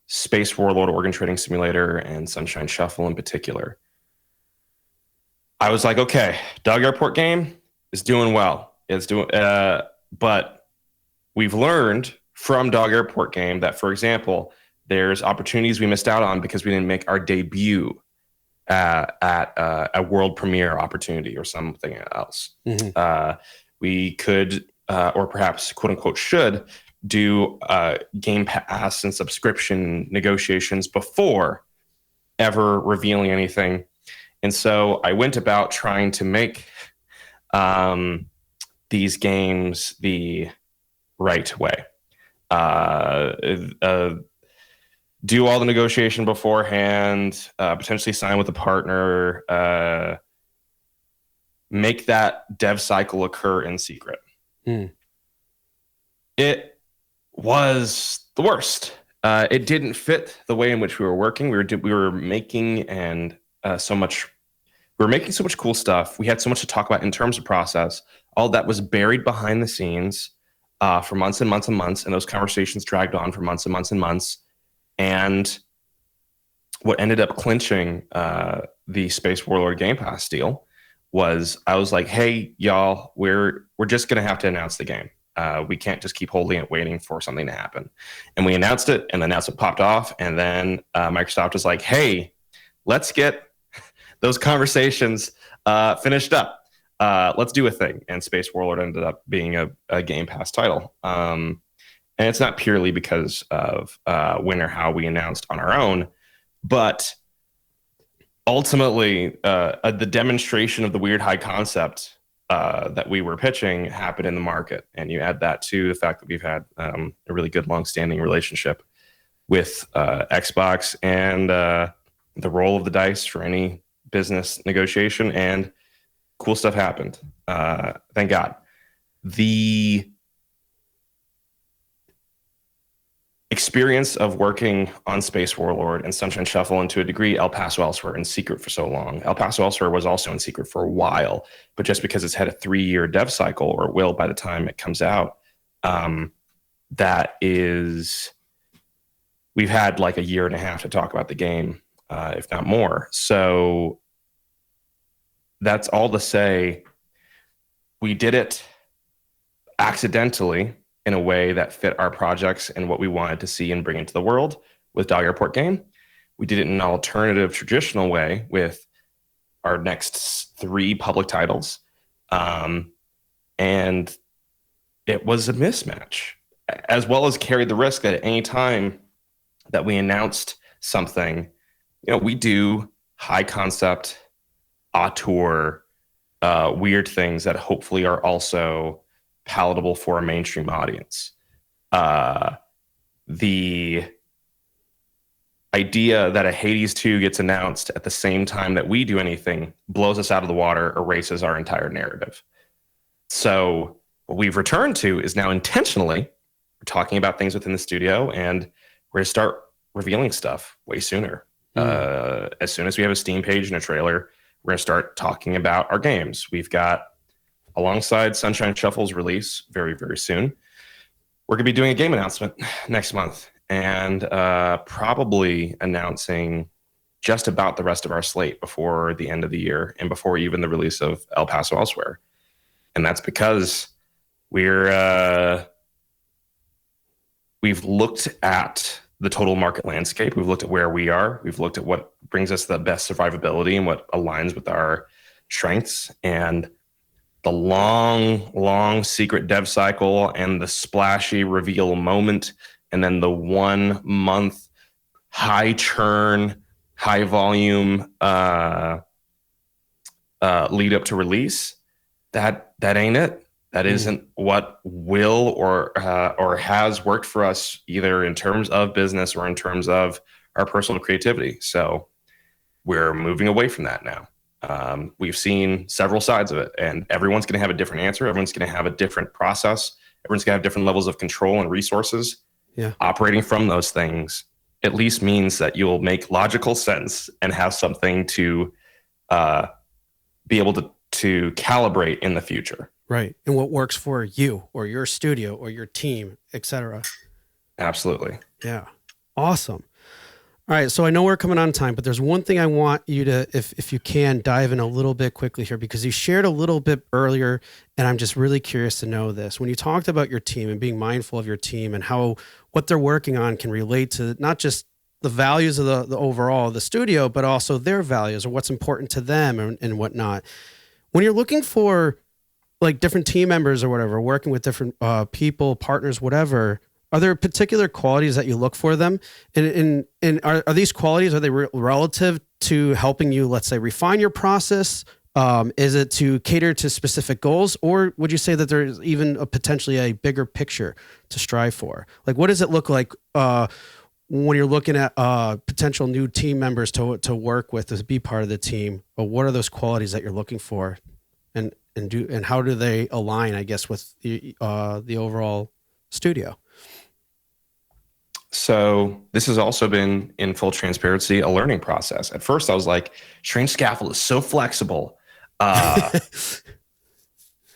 Space Warlord Organ Trading Simulator and Sunshine Shuffle in particular, I was like, okay, Dog Airport game is doing well. It's doing, but we've learned from Dog Airport game that, for example, there's opportunities we missed out on because we didn't make our debut at a world premiere opportunity or something else. Mm-hmm. We could, or perhaps quote unquote should, do Game Pass and subscription negotiations before ever revealing anything. And so I went about trying to make these games the right way. Do all the negotiation beforehand, potentially sign with a partner, make that dev cycle occur in secret. It was the worst. It didn't fit the way in which we were working. We were making so much cool stuff. We had so much to talk about in terms of process. All that was buried behind the scenes for months and months and months, and those conversations dragged on for months and months and months. And what ended up clinching the Space Warlord Game Pass deal was I was like, hey, y'all, we're just going to have to announce the game. We can't just keep holding it, waiting for something to happen. And we announced it, and the announcement popped off. And then Microsoft was like, hey, let's get those conversations finished up. Let's do a thing. And Space Warlord ended up being a Game Pass title. And it's not purely because of when or how we announced on our own, but ultimately the demonstration of the weird high concept that we were pitching happened in the market. And you add that to the fact that we've had a really good long-standing relationship with Xbox and the roll of the dice for any business negotiation, and cool stuff happened. Thank God. The experience of working on Space Warlord and Sunshine Shuffle, and to a degree El Paso Elsewhere, in secret for so long. El Paso Elsewhere was also in secret for a while, but just because it's had a 3-year dev cycle, or it will by the time it comes out, we've had like a year and a half to talk about the game, if not more. So that's all to say, we did it accidentally in a way that fit our projects and what we wanted to see and bring into the world with Dog Airport game. We did it in an alternative, traditional way with our next 3 public titles. And it was a mismatch, as well as carried the risk that at any time that we announced something, we do high concept, auteur, weird things that hopefully are also palatable for a mainstream audience. The idea that a Hades 2 gets announced at the same time that we do anything blows us out of the water, erases our entire narrative. So what we've returned to is now intentionally, we're talking about things within the studio, and we're going to start revealing stuff way sooner. As soon as we have a Steam page and a trailer, we're going to start talking about our games. We've got, alongside Sunshine Shuffle's release very, very soon, we're going to be doing a game announcement next month, and probably announcing just about the rest of our slate before the end of the year and before even the release of El Paso Elsewhere. And that's because we've looked at the total market landscape. We've looked at where we are. We've looked at what brings us the best survivability and what aligns with our strengths. And the long secret dev cycle and the splashy reveal moment, and then the 1 month high churn, high volume lead up to release, that ain't it. That isn't what will or has worked for us, either in terms of business or in terms of our personal creativity. So we're moving away from that now. We've seen several sides of it, and everyone's going to have a different answer. Everyone's going to have a different process. Everyone's going to have different levels of control and resources. Yeah. Operating from those things at least means that you'll make logical sense and have something to be able to calibrate in the future. Right. And what works for you or your studio or your team, etc. Absolutely. Yeah. Awesome. All right. So I know we're coming on time, but there's one thing I want you to, if you can, dive in a little bit quickly here, because you shared a little bit earlier, and I'm just really curious to know this. When you talked about your team and being mindful of your team and how what they're working on can relate to not just the values of the overall the studio, but also their values or what's important to them and whatnot. When you're looking for like different team members or whatever, working with different people, partners, whatever, are there particular qualities that you look for them? And are these qualities, are they relative to helping you, let's say, refine your process? Is it to cater to specific goals? Or would you say that there's even potentially a bigger picture to strive for? Like, what does it look like when you're looking at potential new team members to work with, to be part of the team? Or what are those qualities that you're looking for? And how do they align, I guess, with the overall studio? So this has also been, in full transparency, a learning process. At first, I was like, Strange Scaffold is so flexible.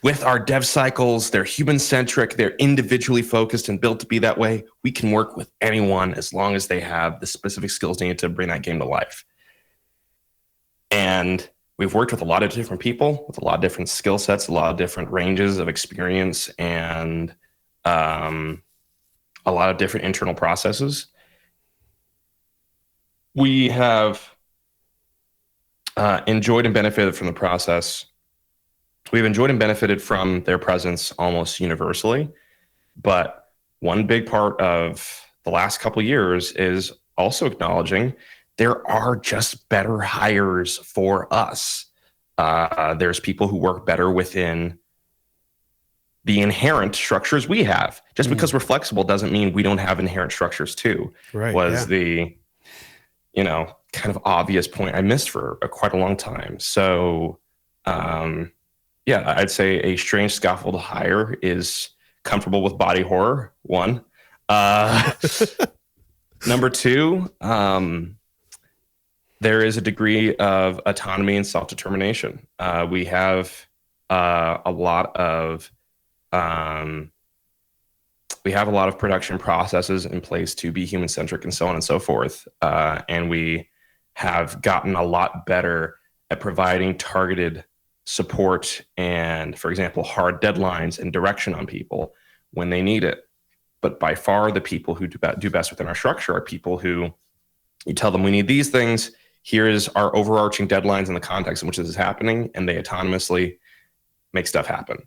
With our dev cycles, they're human-centric, they're individually focused and built to be that way. We can work with anyone as long as they have the specific skills needed to bring that game to life. And we've worked with a lot of different people, with a lot of different skill sets, a lot of different ranges of experience, and a lot of different internal processes. We have enjoyed and benefited from the process. We've enjoyed and benefited from their presence almost universally. But one big part of the last couple of years is also acknowledging there are just better hires for us. There's people who work better within the inherent structures we have. Just because we're flexible doesn't mean we don't have inherent structures too. Right. Was the, kind of obvious point I missed for quite a long time. So, I'd say a Strange Scaffold hire is comfortable with body horror, one. Number two, there is a degree of autonomy and self-determination. We have a lot of production processes in place to be human-centric and so on and so forth. And we have gotten a lot better at providing targeted support and, for example, hard deadlines and direction on people when they need it. But by far, the people who do best within our structure are people who you tell them we need these things. Here is our overarching deadlines in the context in which this is happening, and they autonomously make stuff happen.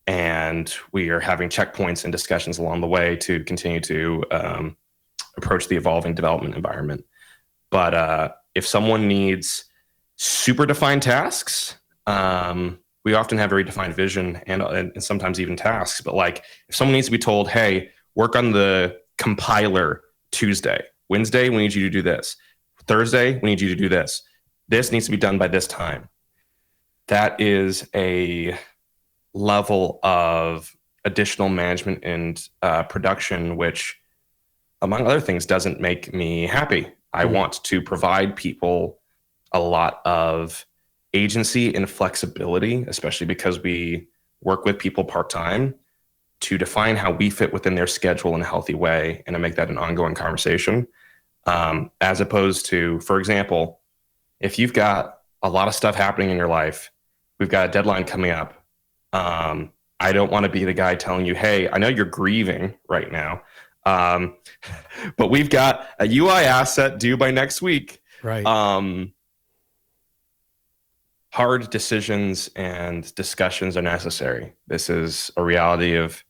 And we are having checkpoints and discussions along the way to continue to approach the evolving development environment. But if someone needs super defined tasks, we often have very defined vision and sometimes even tasks. But like if someone needs to be told, hey, work on the compiler Tuesday, Wednesday, we need you to do this. Thursday, we need you to do this. This needs to be done by this time. That is a level of additional management and production, which, among other things, doesn't make me happy. I want to provide people a lot of agency and flexibility, especially because we work with people part-time, to define how we fit within their schedule in a healthy way and to make that an ongoing conversation. As opposed to, for example, if you've got a lot of stuff happening in your life, we've got a deadline coming up. I don't want to be the guy telling you, hey, I know you're grieving right now, but we've got a UI asset due by next week. Right. Hard decisions and discussions are necessary. This is a reality of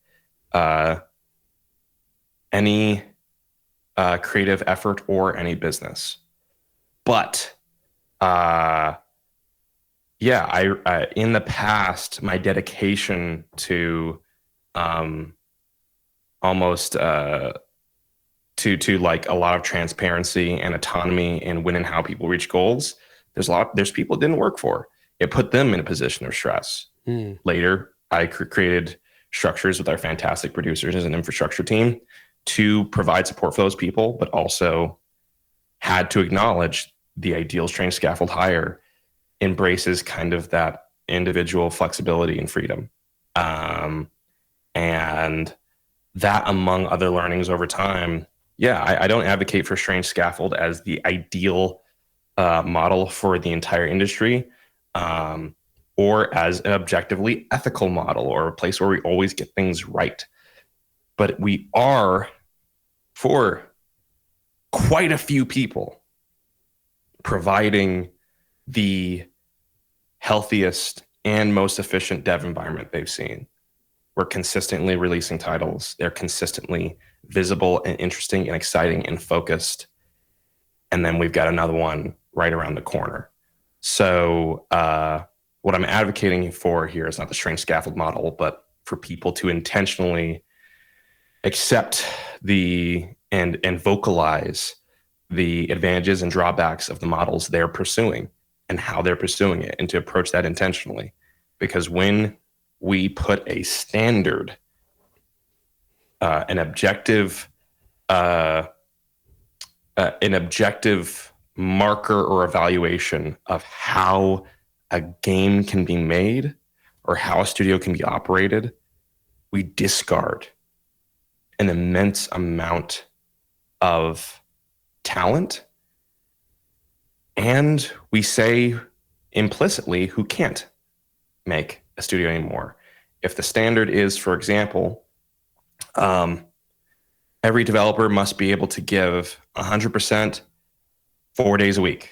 any creative effort or any business. But in the past, my dedication to almost to like a lot of transparency and autonomy in when and how people reach goals, there's people it didn't work for. It put them in a position of stress. Later, I created structures with our fantastic producers as an infrastructure team to provide support for those people, but also had to acknowledge the ideals trained scaffold hire embraces kind of that individual flexibility and freedom. And that, among other learnings over time, I don't advocate for strange scaffold as the ideal model for the entire industry, or as an objectively ethical model or a place where we always get things right. But we are, for quite a few people, providing the healthiest and most efficient dev environment they've seen. We're consistently releasing titles. They're consistently visible and interesting and exciting and focused. And then we've got another one right around the corner. So what I'm advocating for here is not the strange scaffold model, but for people to intentionally accept and vocalize the advantages and drawbacks of the models they're pursuing and how they're pursuing it, and to approach that intentionally. Because when we put a standard, an objective marker or evaluation of how a game can be made or how a studio can be operated, we discard an immense amount of talent, and we say implicitly who can't make a studio anymore. If the standard is, for example, every developer must be able to give 100% 4 days a week.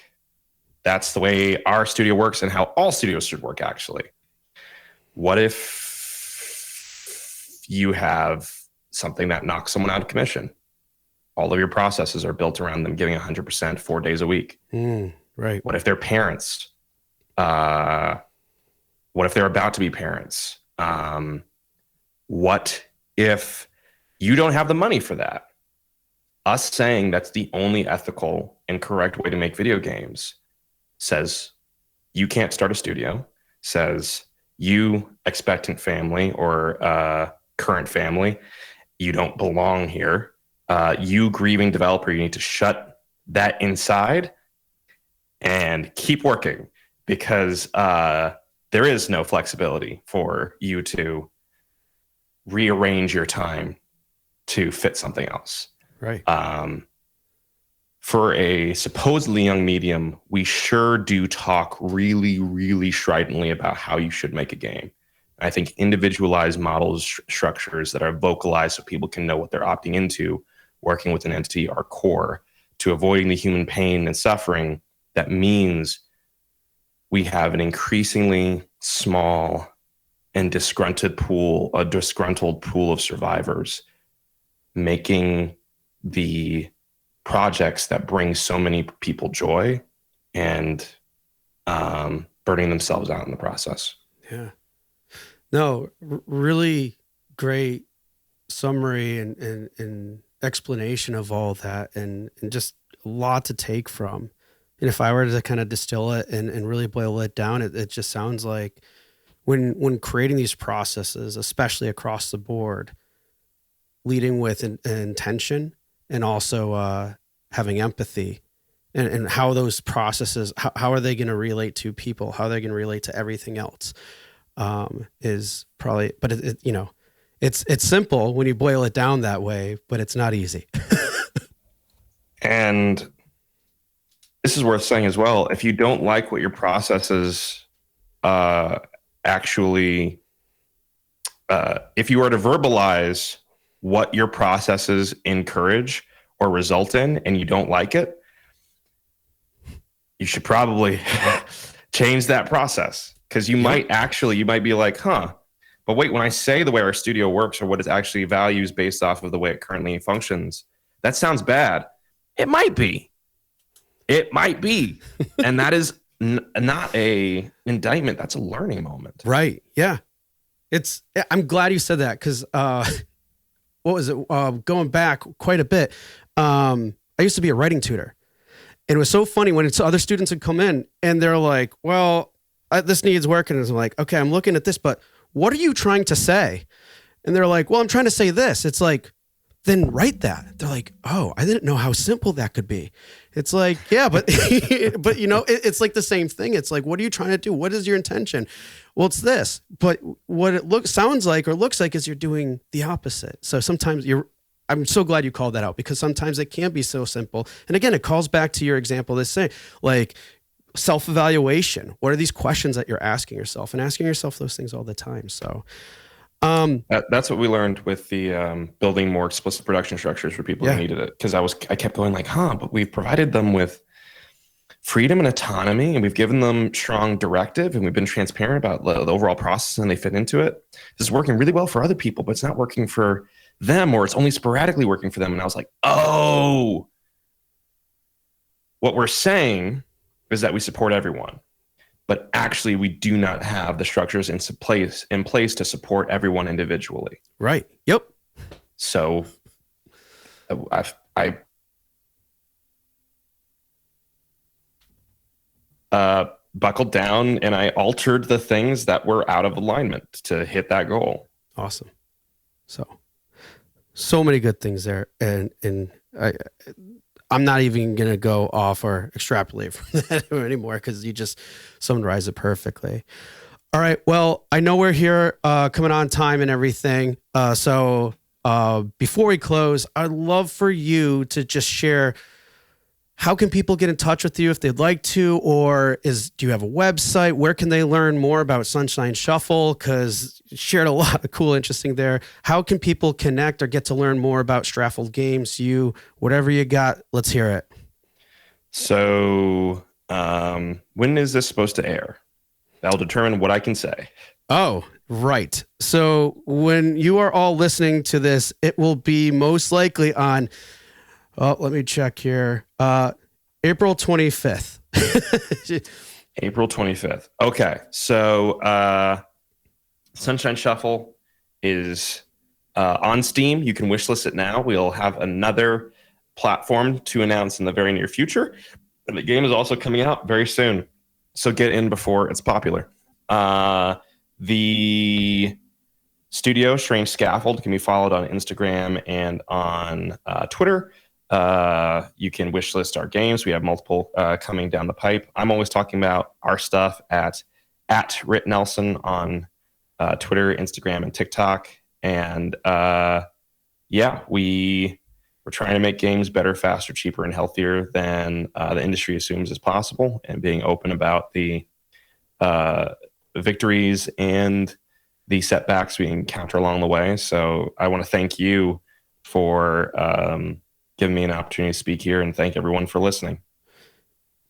That's the way our studio works and how all studios should work, actually. What if you have something that knocks someone out of commission? All of your processes are built around them giving 100% 4 days a week. Right. What if they're parents? What if they're about to be parents? What if you don't have the money for that? Us saying that's the only ethical and correct way to make video games says you can't start a studio, says you, expectant family or current family, you don't belong here. You, grieving developer, you need to shut that inside and keep working, because there is no flexibility for you to rearrange your time to fit something else. Right. For a supposedly young medium, we sure do talk really, really stridently about how you should make a game. I think individualized models, structures that are vocalized so people can know what they're opting into working with an entity are core to avoiding the human pain and suffering that means we have an increasingly small and disgruntled pool of survivors making the projects that bring so many people joy and burning themselves out in the process. Yeah. No, really great summary and explanation of all that, and just a lot to take from. And if I were to kind of distill it and really boil it down, it just sounds like when creating these processes, especially across the board, leading with an intention and also having empathy, and how those processes, how are they going to relate to people, how are they going to relate to everything else, is probably, but it's simple when you boil it down that way, but it's not easy. And this is worth saying as well. If you don't like what your processes actually, if you are to verbalize what your processes encourage or result in, and you don't like it, you should probably change that process. Because you might be like, but wait, when I say the way our studio works or what it actually values based off of the way it currently functions, that sounds bad. It might be. And that is not a indictment. That's a learning moment. Right. Yeah. I'm glad you said that, because what was it? Going back quite a bit, I used to be a writing tutor. And it was so funny when other students would come in and they're like, well, this needs work. And I'm like, okay, I'm looking at this, but what are you trying to say? and they're like, well, I'm trying to say this. It's like, then write that. They're like, oh, I didn't know how simple that could be. It's like, yeah, but but it's like the same thing. It's like, what are you trying to do? What is your intention? Well, it's this, but what it sounds like or looks like is you're doing the opposite. So sometimes I'm so glad you called that out, because sometimes it can be so simple. And again, it calls back to your example this saying, like self-evaluation. What are these questions that you're asking yourself, and asking yourself those things all the time? So that's what we learned with the building more explicit production structures for people who needed it. Because I kept going like, but we've provided them with freedom and autonomy, and we've given them strong directive, and we've been transparent about the overall process, and they fit into it. This is working really well for other people, but it's not working for them, or it's only sporadically working for them. And I was like, oh, what we're saying is that we support everyone, but actually we do not have the structures in place to support everyone individually. Right. Yep. So I buckled down, and I altered the things that were out of alignment to hit that goal. Awesome. So many good things there. And I'm not even going to go off or extrapolate from that anymore, because you just summarized it perfectly. All right. Well, I know we're here coming on time and everything. So before we close, I'd love for you to just share, how can people get in touch with you if they'd like to, or do you have a website? Where can they learn more about Sunshine Shuffle? Because you shared a lot of cool, interesting there. How can people connect or get to learn more about Straffled Games? Whatever you got, let's hear it. So when is this supposed to air? That'll determine what I can say. Oh, right. So when you are all listening to this, it will be most likely on... Oh, let me check here. April 25th. April 25th. Okay. So Sunshine Shuffle is on Steam. You can wishlist it now. We'll have another platform to announce in the very near future. And the game is also coming out very soon. So get in before it's popular. The studio, Strange Scaffold, can be followed on Instagram and on Twitter. You can wishlist our games. We have multiple coming down the pipe. I'm always talking about our stuff at Rit Nelson on Twitter, Instagram, and TikTok. And we're trying to make games better, faster, cheaper, and healthier than the industry assumes is possible, and being open about the victories and the setbacks we encounter along the way. So I want to thank you for giving me an opportunity to speak here, and thank everyone for listening.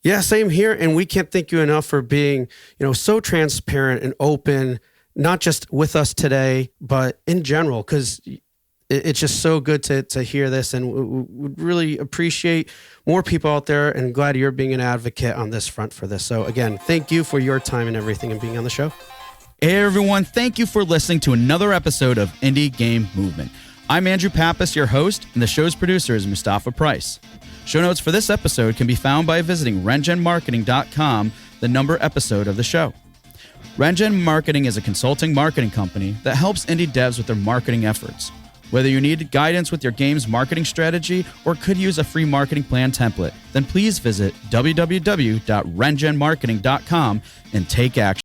Yeah, same here. And we can't thank you enough for being, so transparent and open, not just with us today, but in general, because it's just so good to hear this, and we would really appreciate more people out there, and glad you're being an advocate on this front for this. So again, thank you for your time and everything, and being on the show. Hey everyone, thank you for listening to another episode of Indie Game Movement. I'm Andrew Pappas, your host, and the show's producer is Mustafa Price. Show notes for this episode can be found by visiting rengenmarketing.com, the number episode of the show. Rengen Marketing is a consulting marketing company that helps indie devs with their marketing efforts. Whether you need guidance with your game's marketing strategy or could use a free marketing plan template, then please visit www.rengenmarketing.com and take action.